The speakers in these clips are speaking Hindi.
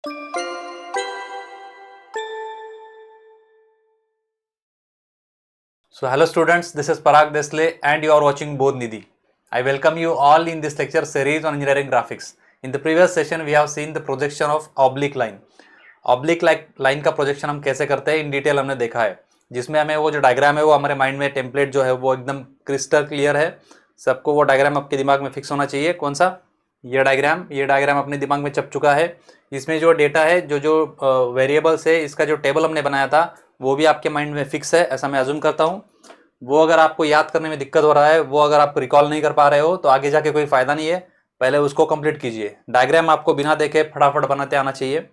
So hello students, this is Parag Desle and you are watching Bodh Nidhi. I welcome you all in this lecture series on engineering graphics. In the previous session we have seen the projection of oblique line. Oblique line का projection हम कैसे करते हैं in detail हमने देखा है, जिसमें हमें वो जो डायग्राम है वो हमारे माइंड में टेम्पलेट जो है वो एकदम क्रिस्टल क्लियर है. सबको वो डायग्राम आपके दिमाग में फिक्स होना चाहिए. कौन सा? ये डायग्राम अपने दिमाग में छप चुका है. इसमें जो डेटा है, जो वेरिएबल्स है, इसका जो टेबल हमने बनाया था वो भी आपके माइंड में फिक्स है, ऐसा मैं अज्यूम करता हूँ. वो अगर आपको याद करने में दिक्कत हो रहा है, वो अगर आप रिकॉल नहीं कर पा रहे हो तो आगे जाके कोई फायदा नहीं है. पहले उसको कंप्लीट कीजिए. डायग्राम आपको बिना देखे फटाफट बनाते आना चाहिए,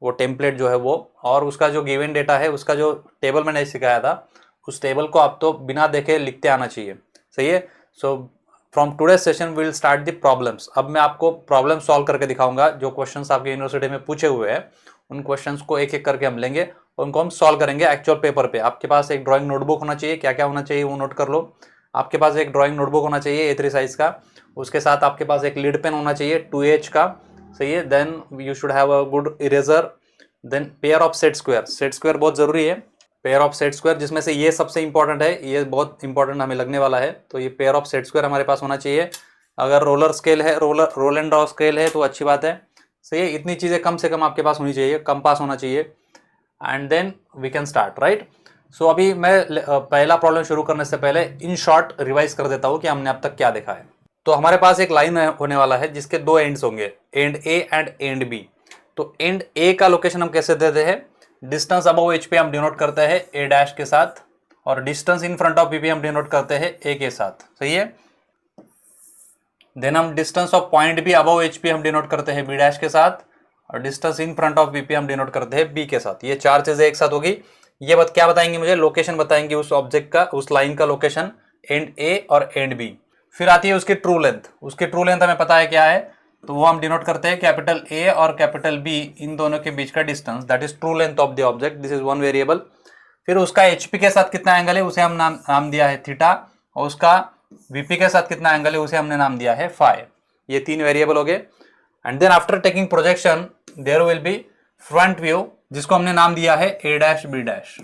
वो टेम्पलेट जो है वो, और उसका जो गिवन डेटा है, उसका जो टेबल मैंने सिखाया था उस टेबल को आप तो बिना देखे लिखते आना चाहिए. सही है. So from today session we will start the problems. अब मैं आपको प्रॉब्लम सॉल्व करके दिखाऊंगा. जो क्वेश्चंस आपके यूनिवर्सिटी में पूछे हुए हैं उन क्वेश्चंस को एक एक करके हम लेंगे और उनको हम सॉल्व करेंगे एक्चुअल पेपर पे. आपके पास एक ड्राइंग नोटबुक होना चाहिए. क्या क्या होना चाहिए वो नोट कर लो. आपके पास एक ड्राइंग नोटबुक होना चाहिए A3 साइज का. उसके साथ आपके पास एक लीड पेन होना चाहिए 2H का. सही है. Then you should have a good eraser. Then pair of set square. Set square बहुत जरूरी है. पेयर ऑफ सेट स्क्वायर, जिसमें से ये सबसे इंपॉर्टेंट है, ये बहुत इंपॉर्टेंट हमें लगने वाला है. तो ये पेयर ऑफ सेट स्क्वायर हमारे पास होना चाहिए. अगर रोलर स्केल है, रोल एंड ड्रॉ स्केल है तो अच्छी बात है. सही है. इतनी चीज़ें कम से कम आपके पास होनी चाहिए. कंपास होना चाहिए. And then we can start. Right. So अभी मैं पहला प्रॉब्लम शुरू करने से पहले इन शॉर्ट रिवाइज कर देता हूँ कि हमने अब तक क्या देखा है. तो हमारे पास एक लाइन होने वाला है जिसके दो एंड्स होंगे, end A and end B. तो एंड ए का लोकेशन हम कैसे देते हैं? डिस्टेंस अबव एच पे हम डिनोट करते हैं ए डैश के साथ, और distance in front of B पे हम डिनोट करते हैं ए के साथ. सही है. देन हम distance of point be above H पे हम डिनोट करते हैं बी डैश के साथ, और distance in front of B पे हम डिनोट करते हैं बी के साथ. ये चार चीजें एक साथ होगी. ये क्या बताएंगे मुझे? लोकेशन बताएंगे उस ऑब्जेक्ट का, उस लाइन का लोकेशन, एंड ए और एंड बी. फिर आती है उसकी ट्रू लेंथ. उसकी ट्रू लेंथ हमें पता है क्या है, तो वो हम डिनोट करते हैं कैपिटल ए और कैपिटल बी, इन दोनों के बीच का distance, that is true length of the object. This is one variable. फिर उसका एचपी के साथ कितना एंगल है उसे हम नाम दिया है थीटा, और उसका वीपी के साथ कितना एंगल है उसे हमने नाम दिया है फाई. ये तीन वेरिएबल हो गए. And then after taking projection there will be front view, जिसको हमने नाम दिया है ए डैश बी डैश,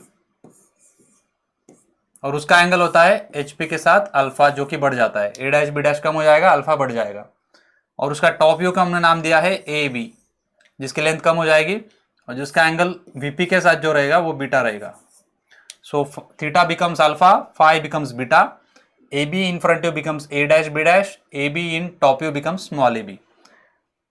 और उसका एंगल होता है एचपी के साथ अल्फा, जो कि बढ़ जाता है. ए डैश बी डैश कम हो जाएगा, अल्फा बढ़ जाएगा. और उसका टॉप व्यू का हमने नाम दिया है ए बी, जिसकी लेंथ कम हो जाएगी, और जिसका एंगल वीपी के साथ जो रहेगा वो बीटा रहेगा. So theta becomes alpha, phi becomes beta, A B in front view becomes A dash B dash, A B in top view becomes small a b.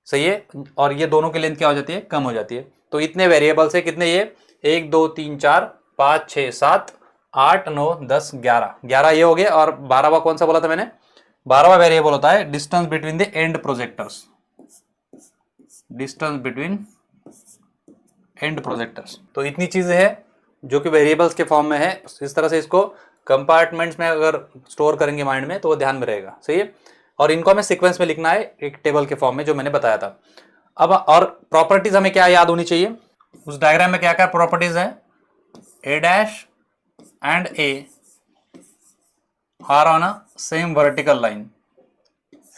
सही है. और ये दोनों की लेंथ क्या हो जाती है? कम हो जाती है. तो इतने वेरिएबल्स है. कितने ये? 1 2 3 4 5 6 7 8 9 10 11 ये हो गए. और 12वां कौन सा बोला था मैंने? 12वां वेरिएबल होता है distance between the end projectors. Distance between and projectors. तो इतनी चीजें हैं जो कि वेरिएबल्स के फॉर्म में है. इस तरह से इसको कंपार्टमेंट्स में अगर स्टोर करेंगे माइंड में तो वो ध्यान में रहेगा. सही है. और इनको हमें सीक्वेंस में लिखना है एक टेबल के फॉर्म में, जो मैंने बताया था. अब और प्रॉपर्टीज हमें क्या याद होनी चाहिए? उस डायग्राम में क्या क्या प्रॉपर्टीज है? A dash and a are on a same vertical line.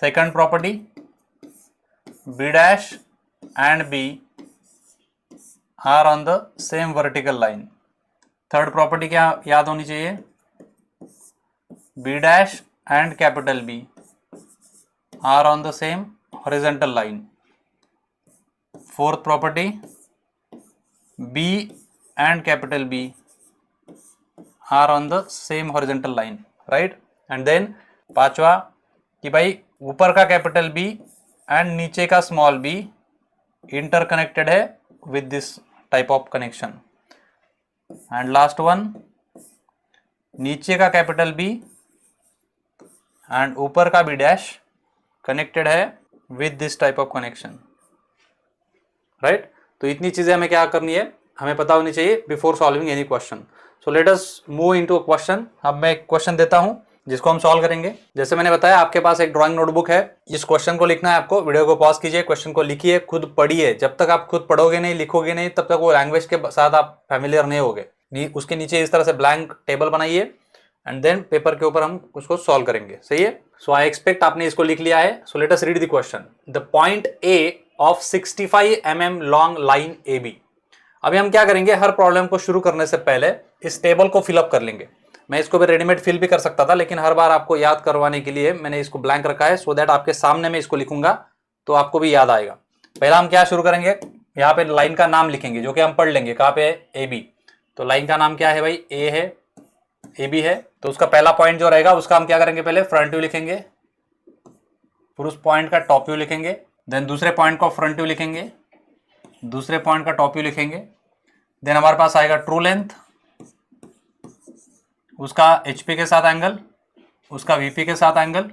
Second property, b dash and b are on the same vertical line. Third property क्या याद होनी चाहिए? B dash and capital B are on the same horizontal line. Fourth property, b and capital B are on the same horizontal line. Right. And then पांचवा कि भाई ऊपर का कैपिटल बी एंड नीचे का स्मॉल बी इंटरकनेक्टेड है with this type of connection. And last one, नीचे का कैपिटल बी एंड ऊपर का बी डैश कनेक्टेड है with this type of connection. Right. तो इतनी चीजें हमें क्या करनी है, हमें पता होनी चाहिए before solving any question. So let us move into a question. अब मैं एक क्वेश्चन देता हूं जिसको हम सॉल्व करेंगे. जैसे मैंने बताया आपके पास एक ड्राइंग नोटबुक है. इस क्वेश्चन को लिखना है आपको. वीडियो को पॉज कीजिए, क्वेश्चन को लिखिए, खुद पढ़िए. जब तक आप खुद पढ़ोगे नहीं, लिखोगे नहीं, तब तक वो लैंग्वेज के साथ आप फैमिलियर नहीं होगे. उसके नीचे इस तरह से ब्लैंक टेबल बनाइए एंड देन पेपर के ऊपर हम उसको सॉल्व करेंगे. सही है. सो आई एक्सपेक्ट आपने इसको लिख लिया है. So let us read the question. The point A of 65 mm long line AB। अभी हम क्या करेंगे, हर प्रॉब्लम को शुरू करने से पहले इस टेबल को फिलअप कर लेंगे। मैं इसको भी रेडीमेड फिल भी कर सकता था, लेकिन हर बार आपको याद करवाने के लिए मैंने इसको ब्लैंक रखा है, सो दैट आपके सामने मैं इसको लिखूंगा तो आपको भी याद आएगा। पहला हम क्या शुरू करेंगे, यहाँ पे लाइन का नाम लिखेंगे जो कि हम पढ़ लेंगे। कहाँ पे है, AB। तो लाइन का नाम क्या है भाई, A है, AB है। तो उसका पहला पॉइंट जो रहेगा उसका हम क्या करेंगे, पहले फ्रंट व्यू लिखेंगे, फिर उस पॉइंट का टॉप व्यू लिखेंगे, देन दूसरे पॉइंट को फ्रंट व्यू लिखेंगे, दूसरे पॉइंट का टॉप व्यू लिखेंगे, देन हमारे पास आएगा ट्रू लेंथ, उसका HP के साथ एंगल, उसका VP के साथ एंगल।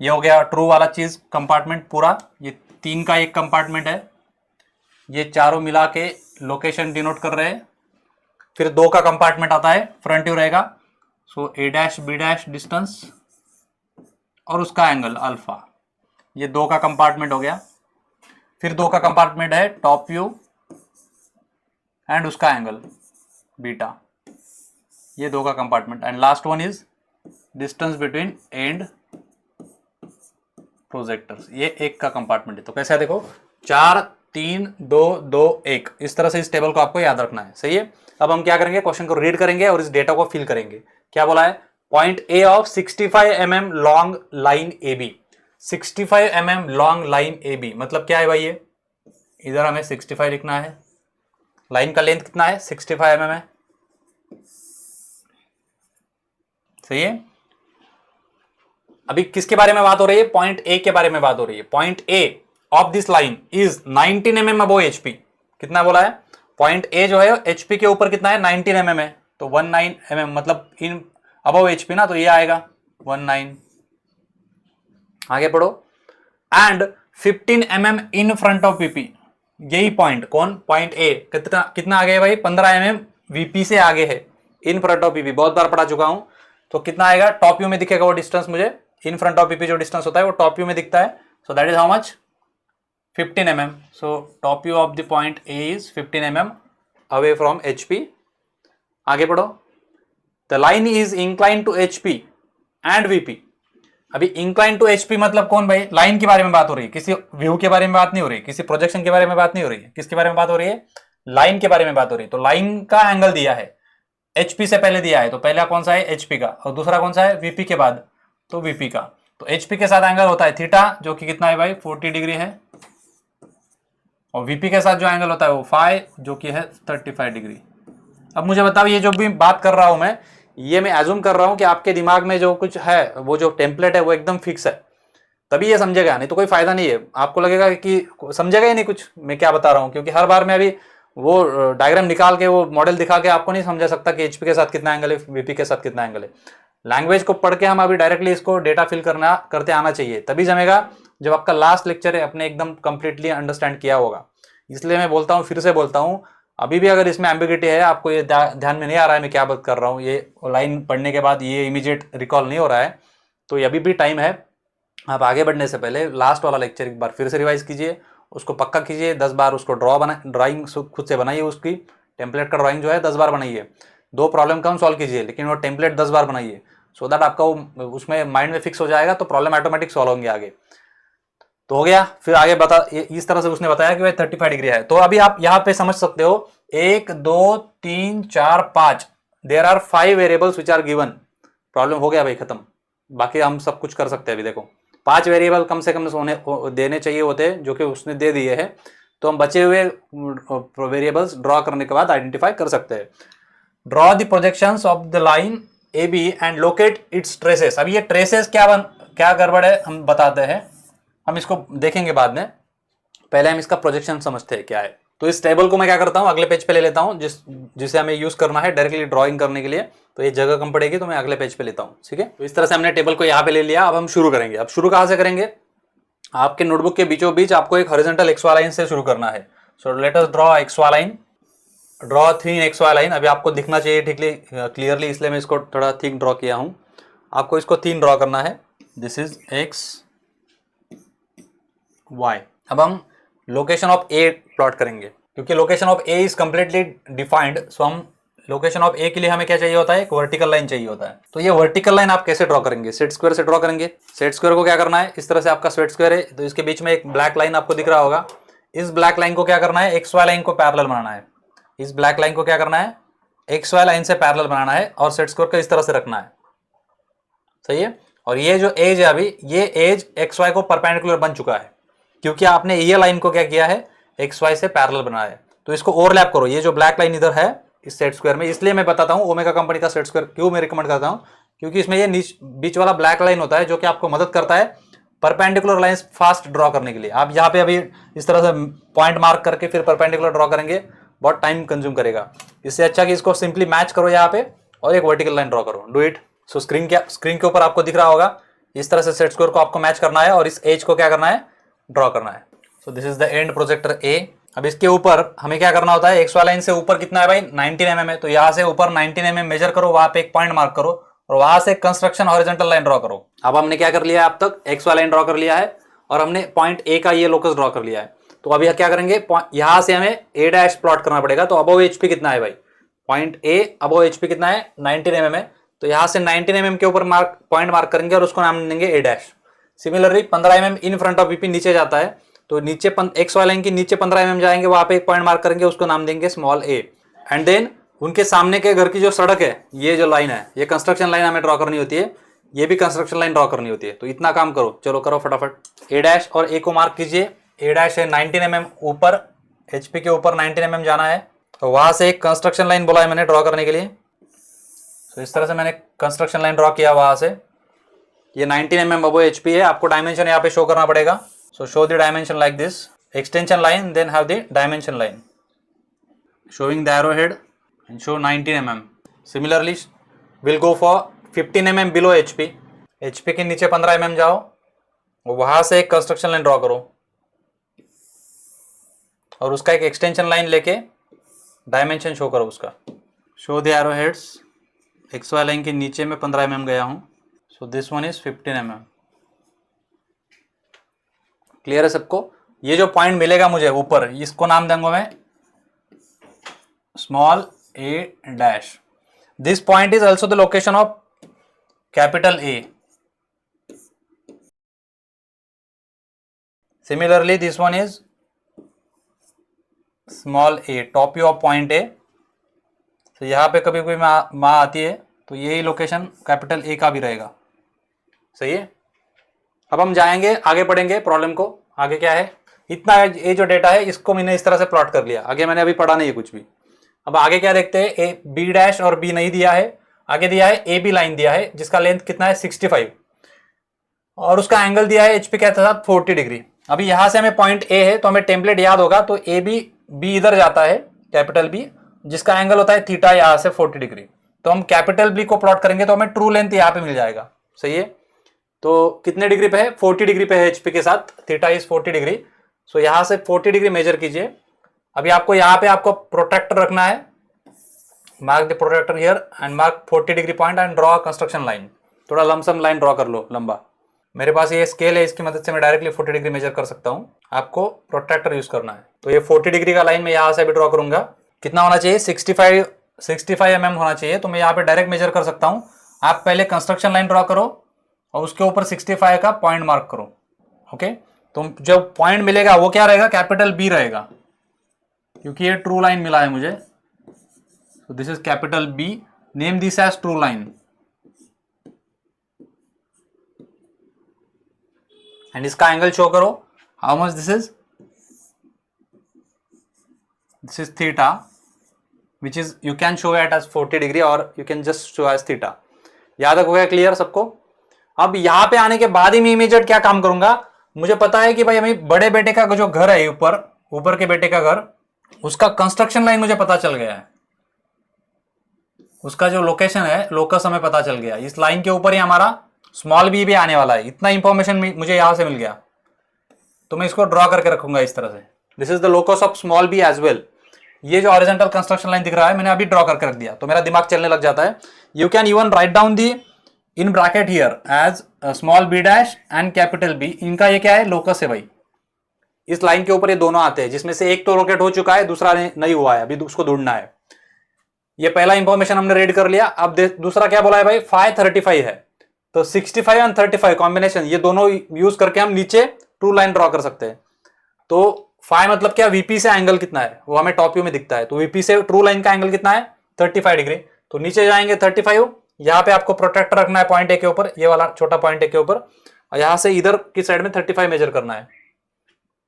ये हो गया ट्रू वाला चीज कंपार्टमेंट पूरा। ये 3 का एक कंपार्टमेंट है, ये चारों मिला के लोकेशन डिनोट कर रहे हैं। फिर 2 का कंपार्टमेंट आता है, फ्रंट व्यू रहेगा, सो A' B' डिस्टेंस और उसका एंगल अल्फा। ये 2 का कंपार्टमेंट हो गया। फिर 2 का कंपार्टमेंट है टॉप व्यू एंड उसका एंगल बीटा। ये 2 का compartment. And last one is distance between and projectors. ये 1 का कंपार्टमेंट है। तो कैसे है देखो, 4 3 2 2 1, इस तरह से इस टेबल को आपको याद रखना है। सही है। अब हम क्या करेंगे, क्वेश्चन को रीड करेंगे और इस डेटा को फिल करेंगे। क्या बोला है, point A of 65 mm long line AB। 65 mm long line AB मतलब क्या है भाई, ये इधर हमें 65 लिखना है, लाइन का लेंथ कितना है 65 mm है। सही है। अभी किसके बारे में बात हो रही है, पॉइंट A के बारे में बात हो रही है। Point A of this line is 19 mm above HP। कितना बोला है, पॉइंट A जो है HP के ऊपर कितना है 19 mm है, तो 19 mm मतलब इन अबव HP ना, तो ये आएगा 19। आगे पढ़ो। And 15 mm in front of VP। यही पॉइंट कौन, पॉइंट A कितना आगे है भाई, 15 mm VP से आगे है, इन फ्रंट ऑफ VP। बहुत बार पढ़ा चुका हूं। तो कितना आएगा, टॉप व्यू में दिखेगा वो डिस्टेंस मुझे, इन फ्रंट ऑफ VP जो डिस्टेंस होता है वो टॉप व्यू में दिखता है। So that is how much, 15 mm। So top view of the point A is 15 mm away from HP। आगे पढ़ो। The line is incline to HP and VP। अभी इंक्लाइन टू HP मतलब कौन भाई, लाइन के बारे में बात हो रही है, किसी व्यू के बारे में बात नहीं हो रही, किसी प्रोजेक्शन के बारे में बात नहीं हो रही है। किसके बारे में बात हो रही है, लाइन के बारे में बात हो रही है। तो लाइन का एंगल दिया है, HP से पहले दिया है, तो पहला कौन सा है HP का, और दूसरा कौन सा है VP के बाद, तो VP का। तो HP के साथ एंगल होता है थीटा, जो कि कितना है भाई 40 डिग्री है, और VP के साथ जो एंगल होता है वो फाई, जो कि है 35 डिग्री। अब मुझे बताओ, ये जो भी बात कर रहा हूं मैं, ये मैं एज्यूम कर रहा हूं कि आपके दिमाग में जो कुछ है, वो जो टेम्पलेट है वो एकदम फिक्स है, तभी ये समझेगा, नहीं तो कोई फायदा नहीं है। आपको लगेगा कि समझेगा ही नहीं कुछ मैं क्या बता रहा हूं, क्योंकि हर बार मैं अभी वो डायग्राम निकाल के वो मॉडल दिखा के आपको नहीं समझा सकता कि HP के साथ कितना एंगल है, VP के साथ कितना एंगल है। लैंग्वेज को पढ़ के हम अभी डायरेक्टली इसको डेटा फिल करते आना चाहिए, तभी जमेगा जब आपका लास्ट लेक्चर है अपने एकदम कंप्लीटली अंडरस्टैंड किया होगा। इसलिए मैं बोलता हूँ, फिर से बोलता हूँ, अभी भी अगर इसमें एम्बिग्युइटी है, आपको ये ध्यान में नहीं आ रहा है मैं क्या बात कर रहा हूँ, ये लाइन पढ़ने के बाद ये इमीडिएट रिकॉल नहीं हो रहा है, तो अभी भी टाइम है। आप आगे बढ़ने से पहले लास्ट वाला लेक्चर एक बार फिर से रिवाइज कीजिए, उसको पक्का कीजिए, 10 बार उसको ड्राइंग खुद से बनाइए, उसकी टेम्पलेट का ड्राइंग जो है 10 बार बनाइए। 2 प्रॉब्लम कम सॉल्व कीजिए, लेकिन वो टेम्पलेट 10 बार बनाइए, सो दैट आपका वो उसमें माइंड में फिक्स हो जाएगा, तो प्रॉब्लम ऑटोमेटिक सॉल्व होंगे आगे। तो हो गया। फिर आगे बता, इस तरह से उसने बताया कि भाई 35 डिग्री है। तो अभी आप यहाँ पे समझ सकते हो, 1 2 3 4 5, there are 5 variables which are given. Problem हो गया भाई खत्म, बाकी हम सब कुछ कर सकते हैं। अभी देखो 5 वेरिएबल कम से कम देने चाहिए होते, जो कि उसने दे दिए हैं, तो हम बचे हुए वेरिएबल्स ड्रॉ करने के बाद आइडेंटिफाई कर सकते हैं। Draw the projections of the line AB and locate it's traces. अब ये ट्रेसेस क्या गड़बड़ है हम बताते हैं, हम इसको देखेंगे बाद में, पहले हम इसका प्रोजेक्शन समझते हैं क्या है। तो इस टेबल को मैं क्या करता हूँ, अगले पेज पे ले लेता हूँ, जिसे हमें यूज करना है डायरेक्टली ड्राइंग करने के लिए, तो ये जगह कम पड़ेगी, तो मैं अगले पेज पे लेता हूँ। ठीक है, तो इस तरह से हमने टेबल को यहाँ पे ले लिया। अब हम शुरू करेंगे। अब शुरू कहाँ से करेंगे, आपके नोटबुक के बीचों बीच आपको एक हॉरिजॉन्टल XY लाइन से शुरू करना है। So let us draw XY line, draw thin XY line. अभी आपको दिखना चाहिए ठीकली क्लियरली, इसलिए मैं इसको थोड़ा थिक ड्रॉ किया हूँ। आपको इसको थिन ड्रॉ करना है। This is XY। अब हम लोकेशन ऑफ A प्लॉट करेंगे, क्योंकि location of A is completely defined. So हम लोकेशन ऑफ A के लिए हमें क्या चाहिए होता है, एक वर्टिकल लाइन चाहिए होता है। तो ये वर्टिकल लाइन आप कैसे ड्रॉ करेंगे, सेट स्क्वायर से ड्रॉ करेंगे। सेट स्क्वायर को क्या करना है, इस तरह से आपका सेट स्क्वायर है, तो इसके बीच में एक ब्लैक लाइन आपको दिख रहा होगा, इस ब्लैक लाइन को क्या करना है, एक्स वाई लाइन को पैरेलल बनाना है। इस ब्लैक लाइन को क्या करना है, एक्स वाई लाइन से पैरेलल बनाना है और सेट स्क्वायर को इस तरह से रखना है, सही है। और ये जो एज है अभी, ये एज एक्स वाई को परपेंडिकुलर बन चुका है क्योंकि आपने ये लाइन को क्या किया है, एक्स वाई से पैरेलल बनाया है। तो इसको ओवरलैप करो, ये जो ब्लैक लाइन इधर है इस सेट स्क्वायर में, इसलिए मैं बताता हूँ ओमेगा कंपनी का सेट स्क्वायर क्यों मैं रिकमेंड करता हूँ, क्योंकि इसमें ये बीच वाला ब्लैक लाइन होता है जो कि आपको मदद करता है परपेंडिकुलर लाइंस फास्ट ड्रॉ करने के लिए। आप यहाँ पे अभी इस तरह से पॉइंट मार्क करके फिर परपेंडिकुलर ड्रॉ करेंगे, बहुत टाइम कंज्यूम करेगा। इससे अच्छा कि इसको सिंपली मैच करो यहाँ पे और एक वर्टिकल लाइन ड्रॉ करो, डू इट। सो स्क्रीन के ऊपर आपको दिख रहा होगा, इस तरह से सेट स्क्वायर को आपको मैच करना है और इस एज को क्या करना है, ड्रॉ करना है। So this is the end projector a. अब इसके ऊपर हमें क्या करना होता है, एक्स वाई लाइन से ऊपर कितना है भाई, 19 mm है। तो यहाँ से ऊपर 19 mm मेजर करो, वहां पे एक पॉइंट मार्क करो और वहां से कंस्ट्रक्शन हॉरिजॉन्टल लाइन ड्रॉ करो। अब हमने क्या कर लिया है, अब तक एक्स वाई लाइन ड्रॉ कर लिया है और हमने पॉइंट ए का ये लोकस ड्रॉ कर लिया है। तो अभी क्या करेंगे, यहां से हमें ए डैश प्लॉट करना पड़ेगा। तो अबव एचपी कितना है भाई, पॉइंट ए अबव एचपी कितना है, 19 mm है। तो यहां से 19 mm के ऊपर पॉइंट मार्क करेंगे और उसको नाम देंगे a dash. Similarly 15 mm in front of BP नीचे जाता है, तो नीचे एक्स वाई लाइन की नीचे 15 mm जाएंगे, वहां पे एक पॉइंट मार्क करेंगे, उसको नाम देंगे स्मॉल ए। एंड देन उनके सामने के घर की जो सड़क है, ये जो लाइन है, ये कंस्ट्रक्शन लाइन हमें ड्रॉ करनी होती है, ये भी कंस्ट्रक्शन लाइन ड्रॉ करनी होती है। तो इतना काम करो, चलो करो फटाफट। ए डैश और ए को मार्क कीजिए। ए डैश है 19 mm ऊपर, एचपी के ऊपर 19 mm जाना है, तो वहां से एक कंस्ट्रक्शन लाइन बोला है मैंने ड्रॉ करने के लिए। तो इस तरह से मैंने कंस्ट्रक्शन लाइन ड्रॉ किया वहां से। ये 19 mm अबव एचपी है, आपको डायमेंशन यहाँ पे शो करना पड़ेगा। So show the dimension like this, extension line, then have the dimension line, showing the arrowhead and show 19 mm. Similarly, we'll go for 15 mm below HP. HP के नीचे 15 mm जाओ, वहां से एक कंस्ट्रक्शन लाइन ड्रॉ करो और उसका एक एक्सटेंशन लाइन लेके डायमेंशन शो करो उसका। Show the arrowheads, X Y line के नीचे में 15 mm गया हूं, so this one is 15 mm. Clear है सबको। ये जो पॉइंट मिलेगा मुझे ऊपर, इसको नाम दूंगा मैं small A dash. This point is also the location of capital A. Similarly this one is small A, top view of point A. तो यहां पे कभी कोई माँ आती है तो यही लोकेशन कैपिटल ए का भी रहेगा, सही है। अब हम जाएंगे आगे, पढ़ेंगे प्रॉब्लम को। आगे क्या है, इतना ये जो डेटा है इसको मैंने इस तरह से प्लॉट कर लिया, आगे मैंने अभी पढ़ा नहीं है कुछ भी। अब आगे क्या देखते हैं, ए बी डैश और बी नहीं दिया है, आगे दिया है ए बी लाइन दिया है जिसका लेंथ कितना है 65 और उसका एंगल दिया है एचपी के साथ 40 डिग्री। अभी यहां से हमें पॉइंट ए है तो हमें टेम्पलेट याद होगा, तो ए बी इधर जाता है कैपिटल बी, जिसका एंगल होता है थीटा यहां से 40 डिग्री। तो हम कैपिटल बी को प्लॉट करेंगे तो हमें ट्रू लेंथ यहाँ पे मिल जाएगा, सही है। तो कितने डिग्री पे है, 40 डिग्री पे है एचपी के साथ, थीटा इज 40 डिग्री। सो यहां से 40 डिग्री मेजर कीजिए। अभी आपको यहाँ पे आपको प्रोट्रैक्टर रखना है, mark the protractor here and mark 40 degree point and draw construction line. थोड़ा लमसम लाइन ड्रॉ कर लो लंबा। मेरे पास ये स्केल है, इसकी मदद से मैं डायरेक्टली 40 डिग्री मेजर कर सकता हूँ, आपको प्रोट्रैक्टर यूज करना है। तो ये 40 डिग्री का लाइन मैं यहाँ से भी ड्रॉ करूंगा। कितना होना चाहिए, 65 mm होना चाहिए। तो मैं यहाँ पे डायरेक्ट मेजर कर सकता हूँ। आप पहले कंस्ट्रक्शन लाइन ड्रॉ करो और उसके ऊपर 65 का पॉइंट मार्क करो, ओके। तो जो पॉइंट मिलेगा वो क्या रहेगा, कैपिटल बी रहेगा, क्योंकि ये ट्रू लाइन मिला है मुझे। so this is capital B, name this as true line and इसका एंगल शो करो, how much this is theta, which is you can show it as 40 degree or you can just show as theta। याद हो गया, क्लियर सबको। अब यहाँ पे आने के बाद ही मैं इमीडिएट क्या काम करूंगा, मुझे पता है कि भाई हमें बड़े बेटे का जो घर है ऊपर के बेटे का घर, उसका कंस्ट्रक्शन लाइन मुझे पता चल गया है, उसका जो लोकेशन है लोकस हमें पता चल गया। इस लाइन के ऊपर ही हमारा स्मॉल बी भी आने वाला है, इतना इंफॉर्मेशन मुझे यहां से मिल गया। तो मैं इसको ड्रॉ करके रखूंगा इस तरह से। This is the locus of small b as well. ये जो हॉरिजॉन्टल कंस्ट्रक्शन लाइन दिख रहा है मैंने अभी ड्रॉ करके रख दिया, तो मेरा दिमाग चलने लग जाता है। You can even write down the in bracket here as small b dash and capital B. इनका ये क्या है, लोकस है भाई। इस लाइन के ऊपर ये दोनों आते हैं, जिसमें से एक तो लोकेट हो चुका है, दूसरा नहीं हुआ है, अभी उसको ढूंढना है। ये पहला इंफॉर्मेशन हमने रेड कर लिया। अब दूसरा क्या बोला है भाई, 535 है, तो 65 एंड 35 कॉम्बिनेशन, ये दोनों यूज करके हम नीचे ट्रू लाइन ड्रॉ कर सकते हैं। तो फाई मतलब क्या, वीपी से एंगल कितना है वो हमें टॉप व्यू में दिखता है। तो वीपी से ट्रू लाइन का एंगल कितना है 35 डिग्री। तो नीचे जाएंगे 35, यहाँ पे आपको प्रोटेक्टर रखना है पॉइंट ए के ऊपर, ये वाला छोटा पॉइंट ए के ऊपर, और यहाँ से इधर की साइड में 35 मेजर करना है।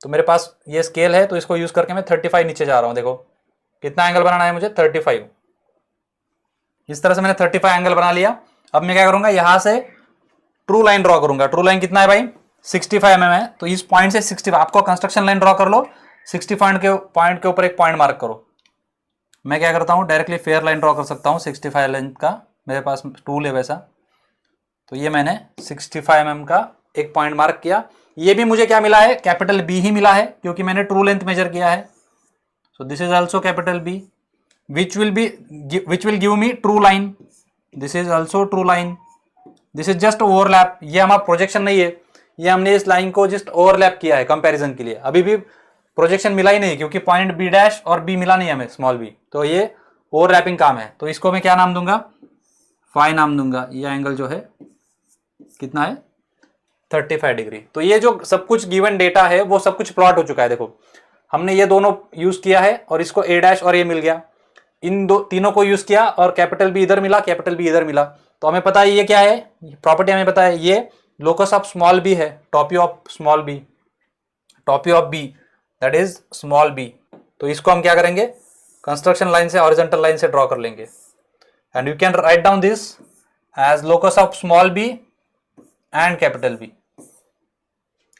तो मेरे पास ये स्केल है तो इसको यूज करके मैं 35 नीचे जा रहा हूँ। देखो कितना एंगल बनाना है मुझे 35। इस तरह से मैंने 35 एंगल बना लिया। अब मैं क्या करूंगा, यहां से ट्रू लाइन ड्रॉ करूंगा। ट्रू लाइन कितना है भाई 65 mm है। तो इस पॉइंट से 60 आपको कंस्ट्रक्शन लाइन ड्रॉ कर लो, 60 पॉइंट के ऊपर एक पॉइंट मार्क करो। मैं क्या करता हूं, डायरेक्टली फेयर लाइन ड्रॉ कर सकता हूं 65 लेंथ का, मेरे पास टूल है वैसा। तो ये मैंने 65 mm का एक पॉइंट मार्क किया। ये भी मुझे क्या मिला है, कैपिटल बी ही मिला है, क्योंकि मैंने ट्रू लेंथ मेजर किया है। So this is also capital B which will give me true line. This is also true line. This is just overlap. ये हमारा प्रोजेक्शन नहीं है, ये हमने इस लाइन को जस्ट ओवरलैप किया है कंपैरिजन के लिए। अभी भी प्रोजेक्शन मिला ही नहीं क्योंकि पॉइंट बी डैश और बी मिला नहीं हमें स्मॉल बी, तो ये ओवरलैपिंग काम है। तो इसको मैं क्या नाम दूंगा, फाई नाम दूंगा। ये एंगल जो है कितना है 35 डिग्री। तो ये जो सब कुछ गिवन डेटा है वो सब कुछ प्लॉट हो चुका है। देखो हमने ये दोनों यूज किया है और इसको ए डैश और ये मिल गया, इन दो तीनों को यूज किया और कैपिटल बी इधर मिला, कैपिटल बी इधर मिला। तो हमें पता है ये क्या है, प्रॉपर्टी हमें पता है, ये लोकस ऑफ स्मॉल बी है, top view of small b, top view of B that is small b. तो इसको हम क्या करेंगे, कंस्ट्रक्शन लाइन से हॉरिजॉन्टल लाइन से ड्रॉ कर लेंगे। And you can write down this as locus of small b and capital B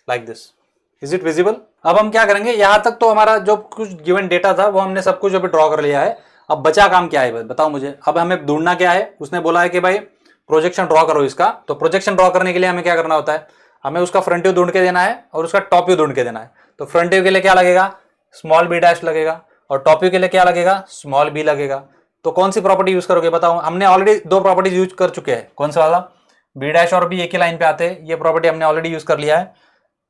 like this. Is it visible? अब हम क्या करेंगे, यहां तक तो हमारा जो कुछ गिवन डेटा था वो हमने सब कुछ अभी ड्रॉ कर लिया है। अब बचा काम क्या है बताओ मुझे। अब हमें ढूंढना क्या है, उसने बोला है कि भाई प्रोजेक्शन ड्रॉ करो इसका। तो प्रोजेक्शन ड्रॉ करने के लिए हमें क्या करना होता है, हमें उसका फ्रंट व्यू ढूंढ के देना है और उसका टॉप व्यू ढूंढ के देना है। तो फ्रंट व्यू के लिए क्या लगेगा, स्मॉल बी डैश लगेगा, और टॉप व्यू के लिए क्या लगेगा, स्मॉल बी लगेगा। तो कौन सी प्रॉपर्टी यूज करोगे बताओ। हमने ऑलरेडी दो प्रॉपर्टीज यूज कर चुके हैं। कौन सा वाला, बी डैश और बी एक ही लाइन पे आते हैं, ये प्रॉपर्टी हमने ऑलरेडी यूज कर लिया है।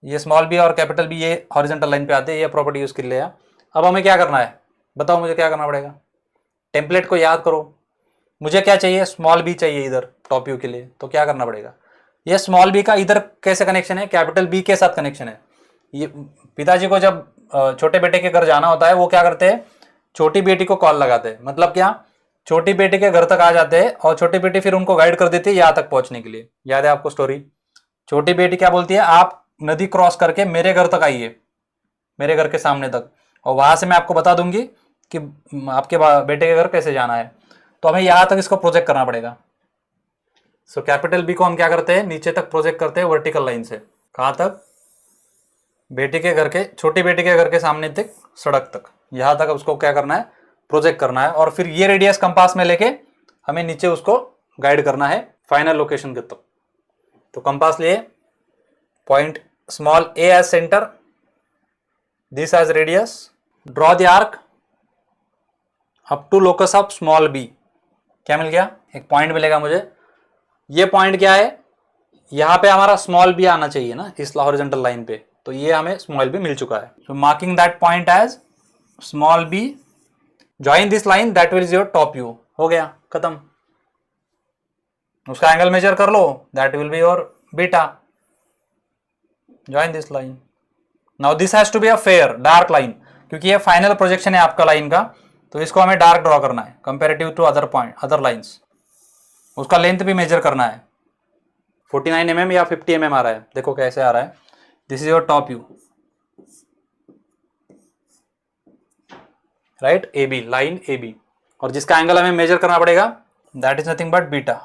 ये स्मॉल बी और कैपिटल बी ये हॉरिजॉन्टल लाइन पे आते हैं, ये प्रॉपर्टी यूज कर लिया। अब हमें क्या करना है बताओ मुझे, क्या करना पड़ेगा, टेम्पलेट को याद करो। मुझे क्या चाहिए, स्मॉल बी चाहिए इधर टॉप व्यू के लिए। तो क्या करना पड़ेगा, ये स्मॉल बी का इधर कैसे कनेक्शन है, कैपिटल बी के साथ कनेक्शन है। ये पिताजी को जब छोटे बेटे के घर जाना होता है वो क्या करते हैं, छोटी बेटी को कॉल लगाते हैं। मतलब क्या, छोटी बेटी के घर तक आ जाते हैं और छोटी बेटी फिर उनको गाइड कर देती है यहाँ तक पहुंचने के लिए। याद है आपको स्टोरी, छोटी बेटी क्या बोलती है, आप नदी क्रॉस करके मेरे घर तक आइए, मेरे घर के सामने तक, और वहां से मैं आपको बता दूंगी कि आपके बेटे के घर कैसे जाना है। तो हमें यहां तक इसको प्रोजेक्ट करना पड़ेगा। सो कैपिटल बी को हम क्या करते हैं, नीचे तक प्रोजेक्ट करते हैं वर्टिकल लाइन से। कहां तक, बेटे के घर के, छोटी बेटी के घर के सामने तक, सड़क तक, यहां तक उसको क्या करना है, प्रोजेक्ट करना है। और फिर ये रेडियस कंपास में लेके हमें नीचे उसको गाइड करना है फाइनल लोकेशन के तक। तो कंपास लिए, point small a as center, this as radius, draw the arc up to locus of small b। क्या मिल गया, एक पॉइंट मिलेगा मुझे। ये पॉइंट क्या है, यहां पे हमारा स्मॉल बी आना चाहिए ना इस हॉरिजॉन्टल लाइन पे, तो ये हमें स्मॉल बी मिल चुका है। So marking that point as small b, join this line, that will is your top view. हो गया, खत्म। उसका एंगल मेजर कर लो, that will be your beta. Join this line. Now this has to be a fair dark line, क्योंकि ये फाइनल प्रोजेक्शन है आपका लाइन का, तो इसको हमें डार्क ड्रॉ करना है comparative to other point, other lines. उसका लेंथ भी मेजर करना है, 49 mm या 50 mm आ रहा है, देखो कैसे आ रहा है। This is your top view, right, A B, line A B, और जिसका एंगल हमें मेजर करना पड़ेगा that is nothing but beta.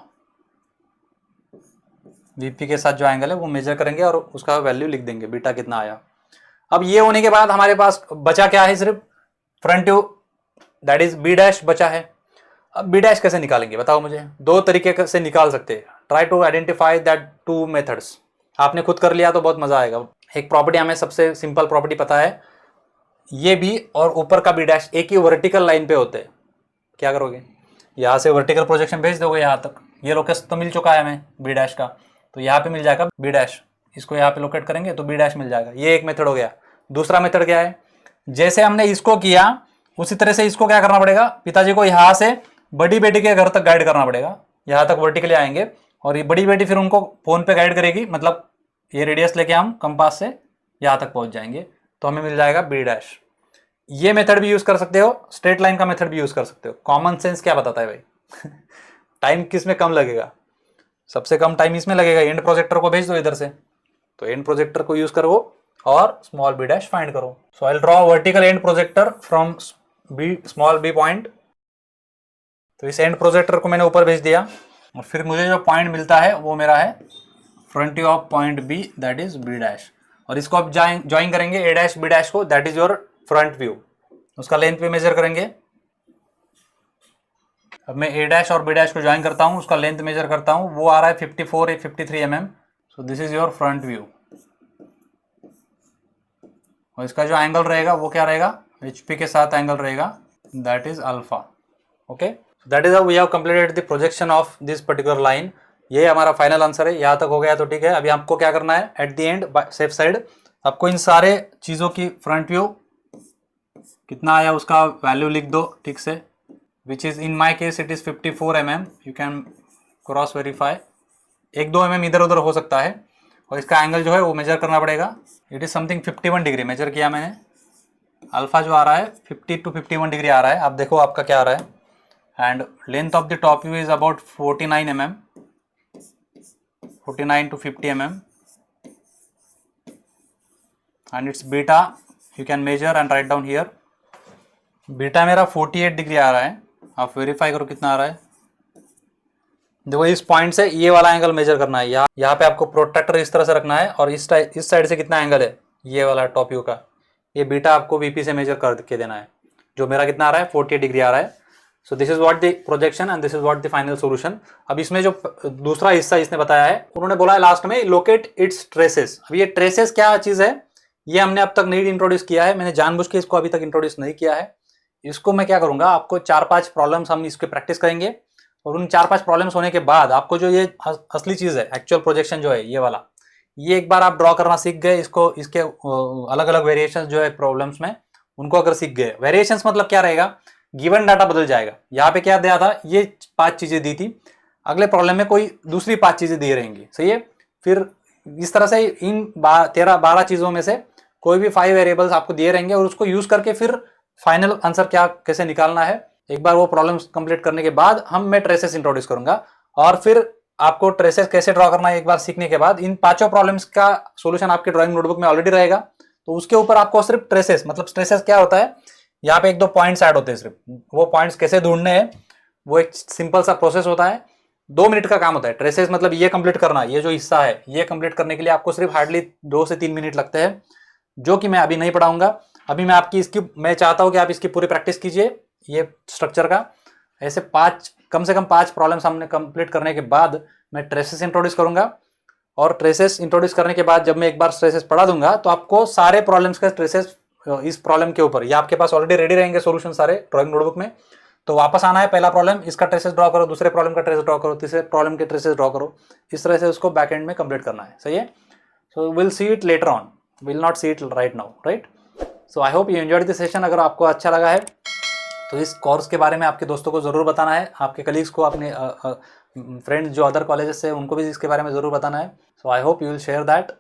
VP के साथ जो एंगल है वो मेजर करेंगे और उसका वैल्यू लिख देंगे, बीटा कितना आया। अब ये होने के बाद हमारे पास बचा क्या है, सिर्फ front view, that is B dash बचा है। अब बी डैश कैसे निकालेंगे बताओ मुझे। दो तरीके से निकाल सकते हैं, try to identify that two methods. आपने खुद कर लिया तो बहुत मजा आएगा। एक प्रॉपर्टी हमें सबसे सिंपल प्रॉपर्टी पता है, ये बी और ऊपर का बी डैश एक ही वर्टिकल लाइन पे होते हैं। क्या करोगे, यहाँ से वर्टिकल प्रोजेक्शन भेज दोगे यहाँ तक। ये लोकेशन तो मिल चुका है हमें बी डैश का, तो यहाँ पे मिल जाएगा बी डैश, इसको यहाँ पे लोकेट करेंगे तो बी डैश मिल जाएगा। ये एक मेथड हो गया। दूसरा मेथड क्या है, जैसे हमने इसको किया उसी तरह से इसको क्या करना पड़ेगा, पिताजी को यहाँ से बड़ी बेटी के घर तक गाइड करना पड़ेगा। यहाँ तक वर्टिकली आएंगे और ये बड़ी बेटी फिर उनको फोन पे गाइड करेगी, मतलब ये रेडियस लेके हम कंपास से यहाँ तक पहुँच जाएंगे। तो हमें मिल जाएगा बी डैश। ये मेथड भी यूज कर सकते हो, स्ट्रेट लाइन का मेथड भी यूज कर सकते हो। कॉमन सेंस क्या बताता है भाई टाइम किस में कम लगेगा, सबसे कम टाइम इसमें लगेगा। एंड प्रोजेक्टर को भेज दो इधर से, तो एंड प्रोजेक्टर को यूज करो और स्मॉल बी डैश फाइंड करो। So I draw vertical end projector from b small b point. तो इस एंड प्रोजेक्टर को मैंने ऊपर भेज दिया और फिर मुझे जो पॉइंट मिलता है वो मेरा है front view of point B, that is B dash. और इसको आप ज्वाइन करेंगे ए डैश बी डैश को, that is your front view. उसका लेंथ भी मेजर करेंगे। अब मैं ए डैश और बी डैश को ज्वाइन करता हूँ, उसका लेंथ मेजर करता हूँ, वो आ रहा है 54 53 mm। So this is your front view. और इसका जो एंगल रहेगा वो क्या रहेगा, HP के साथ एंगल रहेगा, that is alpha. Okay, that is how we have completed the projection of this particular line. ये हमारा फाइनल आंसर है। यहाँ तक हो गया तो ठीक है। अभी आपको क्या करना है, at the end safe side आपको इन सारे चीजों की फ्रंट व्यू कितना आया उसका वैल्यू लिख दो ठीक से, which is in my case it is 54 mm। You can cross verify, 1-2 mm इधर उधर हो सकता है। और इसका एंगल जो है वो मेजर करना पड़ेगा। It is something 51 degree measure किया मैंने। अल्फा जो आ रहा है 50 to 51 डिग्री आ रहा है। आप देखो आपका क्या आ रहा है। And length of the top view is about 49 mm, 49 to 50 mm। and its beta you can measure and write down here। Beta मेरा 48 डिग्री आ रहा है। आप वेरीफाई करो कितना आ रहा है। देखो इस पॉइंट से ये वाला एंगल मेजर करना है। यहाँ पे आपको प्रोट्रैक्टर इस तरह से रखना है और इस साइड से कितना एंगल है ये वाला टॉप व्यू का, ये बीटा आपको VP से मेजर करके देना है। जो मेरा कितना आ रहा है 48 डिग्री आ रहा है। So this is what the projection and this is what the final solution. अब इसमें जो दूसरा हिस्सा इसने बताया है, उन्होंने बोला है लास्ट में लोकेट इट्स ट्रेसेस। अब ये ट्रेसेस क्या चीज है ये हमने अब तक नहीं इंट्रोड्यूस किया है, मैंने जानबूझ के इसको अभी तक इंट्रोड्यूस नहीं किया है। इसको मैं क्या करूंगा, आपको 4-5 प्रॉब्लम्स हम इसके प्रैक्टिस करेंगे और उन 4-5 प्रॉब्लम्स होने के बाद आपको जो ये असली चीज है एक्चुअल प्रोजेक्शन जो है ये वाला, ये एक बार आप ड्रॉ करना सीख गए, इसको इसके अलग अलग वेरिएशंस जो है प्रॉब्लम्स में उनको अगर सीख गए। वेरिएशंस मतलब क्या रहेगा, गिवन डाटा बदल जाएगा। यहाँ पे क्या दिया था, ये 5 चीजें दी थी, अगले प्रॉब्लम में कोई दूसरी 5 चीजें दी रहेंगी। सही है। फिर इस तरह से इन 12 चीजों में से कोई भी 5 वेरिएबल्स आपको दिए रहेंगे और उसको यूज करके फिर फाइनल आंसर क्या कैसे निकालना है, एक बार वो प्रॉब्लम्स कंप्लीट करने के बाद मैं ट्रेसेस इंट्रोड्यूस करूंगा। और फिर आपको ट्रेसेस कैसे ड्रॉ करना है एक बार सीखने के बाद इन 5 प्रॉब्लम्स का सॉल्यूशन आपके ड्राइंग नोटबुक में ऑलरेडी रहेगा। तो उसके ऊपर आपको सिर्फ ट्रेसेस, मतलब ट्रेसेस क्या होता है, यहाँ पे 1-2 पॉइंट्स ऐड होते हैं, सिर्फ वो पॉइंट्स कैसे ढूंढने हैं वो एक सिंपल सा प्रोसेस होता है, 2 मिनट का काम होता है। ट्रेसेस मतलब ये कंप्लीट करना, ये जो हिस्सा है ये कंप्लीट करने के लिए आपको सिर्फ हार्डली 2 से 3 मिनट लगते हैं, जो कि मैं अभी नहीं पढ़ाऊंगा। अभी मैं मैं चाहता हूं कि आप इसकी पूरी प्रैक्टिस कीजिए ये स्ट्रक्चर का। ऐसे कम से कम 5 प्रॉब्लम्स हमने कंप्लीट करने के बाद मैं ट्रेसेस इंट्रोड्यूस करूंगा। और ट्रेसेस इंट्रोड्यूस करने के बाद जब मैं एक बार ट्रेसेस पढ़ा दूंगा तो आपको सारे प्रॉब्लम्स का ट्रेसेस इस प्रॉब्लम के ऊपर, ये आपके पास ऑलरेडी रेडी रहेंगे सॉल्यूशन सारे ड्राइंग नोटबुक में। तो वापस आना है, पहला प्रॉब्लम इसका ट्रेसेस ड्रॉ करो, दूसरे प्रॉब्लम का ट्रेसेस ड्रॉ करो, तीसरे प्रॉब्लम के ट्रेसेस ड्रॉ करो, इस तरह से उसको बैक एंड में कंप्लीट करना है। सही है। So will see it later on, will not see it right now, right. So I hope you enjoyed this session. अगर आपको अच्छा लगा है तो इस कोर्स के बारे में आपके दोस्तों को जरूर बताना है, आपके कलीग्स को, अपने फ्रेंड्स जो अदर कॉलेजेस से उनको भी इसके बारे में जरूर बताना है। So I hope you will share that.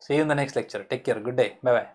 See you in the next lecture. Take care, good day, bye bye.